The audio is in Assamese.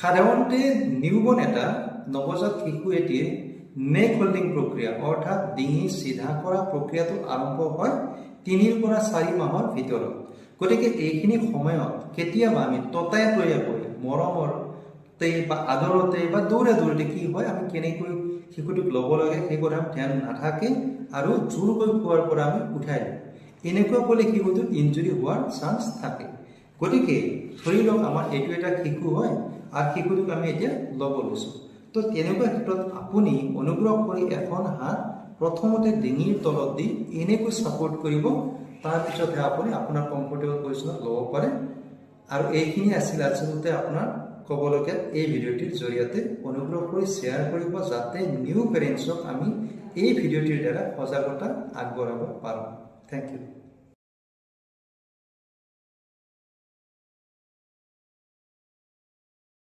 সাধাৰণতে নিউবৰ্ণ এটা নৱজাত শিশু এটিয়ে নেক হোল্ডিং প্ৰক্ৰিয়া অৰ্থাৎ ডিঙি চিধা কৰা প্ৰক্ৰিয়াটো আৰম্ভ হয় 3 পৰা 4 মাহৰ ভিতৰত। গতিকে এইখিনি সময়ত কেতিয়াবা আমি ততাতৈয়াকৈ মৰমতে বা আদৰতে বা দৌৰে দৌৰতে কি হয় আমি কেনেকৈ শিশুটোক ল'ব লাগে সেই কথা ধ্যান নাথাকে আৰু জোৰকৈ খোৱাৰ পৰা আমি উঠাই দিওঁ। এনেকুৱা কৰিলে শিশুটোৰ ইনজুৰি হোৱাৰ চান্স থাকে। গতিকে ধৰি লওক আমাৰ এইটো এটা শিশু হয় আৰু শিশুটোক আমি এতিয়া ল'ব লৈছোঁ। তো তেনেকুৱা ক্ষেত্ৰত আপুনি অনুগ্ৰহ কৰি এখন হাত প্ৰথমতে ডিঙিৰ তলত দি এনেকৈ ছাপোৰ্ট কৰিব, তাৰপিছতহে আপুনি আপোনাৰ কমফৰ্টেবল পজিশ্যনত ল'ব পাৰে। আৰু এইখিনি আছিল আচলতে আপোনাৰ ক'বলগীয়া এই ভিডিঅ'টিৰ জৰিয়তে। অনুগ্ৰহ কৰি শ্বেয়াৰ কৰিব যাতে নিউ পেৰেণ্টছক আমি এই ভিডিঅ'টিৰ দ্বাৰা সজাগতা আগবঢ়াব পাৰোঁ। Thank U.